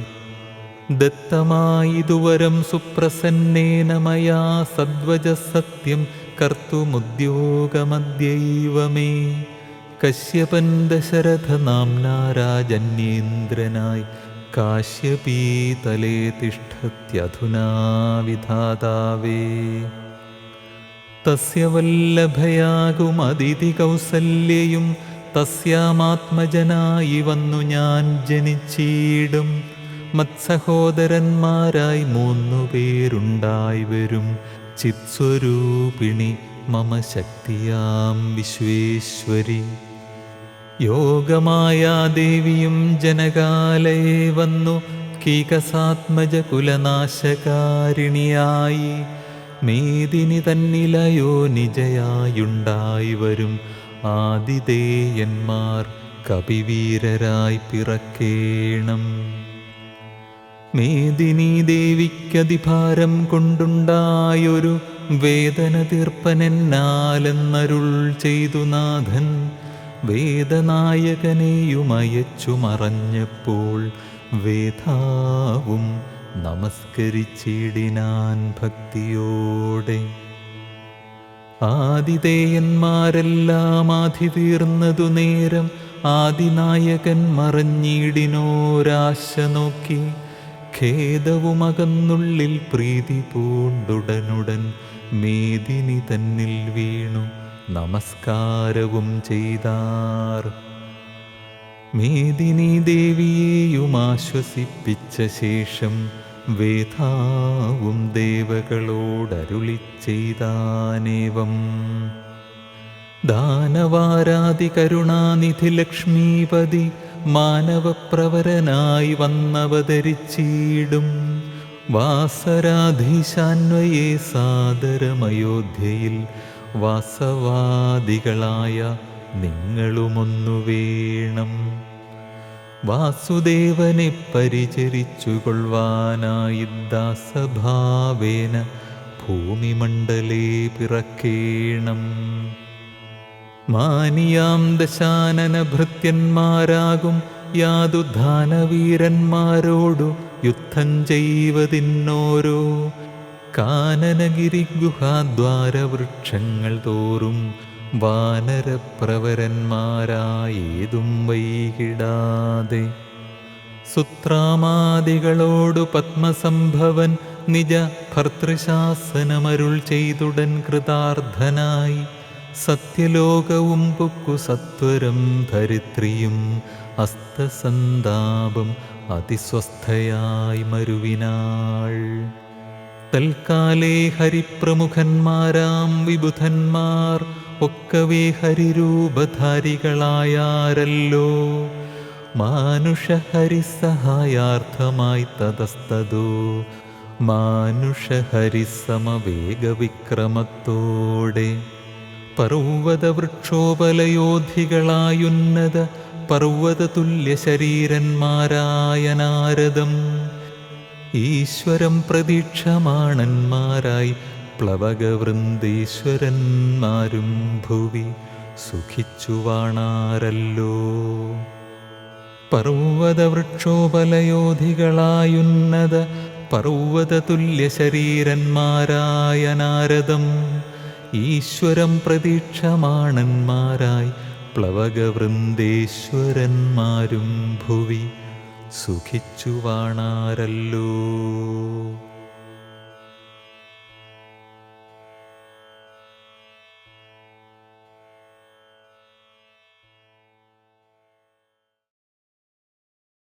ദത്തമായിതുവരം സുപ്രസന്നേന മയാ സദ്വജ സത്യം കർത്തുമുദ്യോഗമദ്യൈവ മേ. കശ്യപൻ ദശരഥ നാംനാ രാജന്യേന്ദ്രനായി കാശ്യപീതലേ തിഷ്ഠത്യധുനാ വിധാതാവേ. തസ്യ വല്ലഭയാകുമതിഥി കൗസല്യയും തസ്യാമാത്മജനായി വന്നു ഞാൻ ജനിച്ചീടും. മത്സഹോദരന്മാരായി 3 പേരുണ്ടായി വരും, ചിത്സ്വരൂപിണി മമ ശക്തിയാം വിശ്വേശ്വരി. യോഗമായാ ദേവിയും ജനകാലയെ വന്നു കീകസാത്മജ കുലനാശകാരിണിയായി. മേദിനി തന്നിലയോ നിജയായുണ്ടായി വരും ആതിഥേയന്മാർ കപിവീരരായി പിറക്കേണം. മേദിനി ദേവിക്കതിഭാരം കൊണ്ടുണ്ടായൊരു വേദന തീർപ്പനെന്നാലെന്നരുൾ ചെയ്തു നാഥൻ. വേദനായകനെയുമയച്ചു മറഞ്ഞപ്പോൾ വേദാവും നമസ്കരിച്ചിടിനാൻ ഭക്തിയോടെ. ആതിഥേയന്മാരെല്ലാം ആധി തീർന്നതു നേരം ആദിനായകൻ മറഞ്ഞിടിനോരാശ നോക്കി. ഖേദവുമകന്നുള്ളിൽ പ്രീതി പൂണ്ടുടനുടൻ മേദിനി തന്നിൽ വീണു നമസ്കാരവും ചെയ്താർ. മേദിനി ദേവിയെയും ആശ്വസിപ്പിച്ച ശേഷം വേദാവും ദേവകളോടരുളി ചെയ്താനേവം. ദാനവാരാതി കരുണാനിധി ലക്ഷ്മീപതി മാനവപ്രവരനായി വന്നവതരിച്ചിടും. വാസരാധീശാന്വയേ സാദരമയോധ്യയിൽ വാസവാദികളായ നിങ്ങളുമൊന്നു വേണം. വാസുദേവനെ പരിചരിച്ചുകൊള്ളുവാനായി ദാസഭാവേന ഭൂമിമണ്ഡലേ പിറക്കേണം. മാനിയാം ദശാനന ഭൃത്യന്മാരാകും യാതുധാനവീരന്മാരോടു യുദ്ധം ചെയ്വതിന്നോരോ കാനനഗിരിഗുഹാദ്വാരവൃക്ഷങ്ങൾ തോറും വാനരപ്രവരന്മാരായേതും വൈകിടാതെ സുത്രാമാദികളോടു പത്മസംഭവൻ നിജ ഭർതൃശാസനമരുൾ ചെയ്തുടൻ കൃതാർത്ഥനായി സത്യലോകവും പൊക്കു സത്വരം ധരിത്രിയും അസ്തസന്താപം അതിസ്വസ്ഥയായി മരുവിനാൾ. തൽക്കാലേ ഹരിപ്രമുഖന്മാരാം വിബുധന്മാർ ഒക്കവേ ഹരിരൂപധാരികളായാരല്ലോ. മാനുഷഹരിസഹായാർത്ഥമായി തതസ്തതോ മാനുഷഹരിസമവേഗവിക്രമത്തോടെ പർവ്വതവൃക്ഷോപലയോധികളായുന്നത പർവ്വതതുല്യശരീരന്മാരായ നാരദം ഈശ്വരം പ്രതീക്ഷമാണന്മാരായി പ്ലവകവൃന്ദേശ്വരന്മാരും ഭുവി സുഖിച്ചു വാണാരല്ലോ. പർവ്വതവൃക്ഷോപലയോധികളായുന്നത പർവ്വതതുല്യശരീരന്മാരായ നാരദം ഈശ്വരം പ്രതീക്ഷമാണന്മാരായി പ്ലവകവൃന്ദേശ്വരന്മാരും ഭുവി സുഖിച്ചു വാണാരല്ലോ.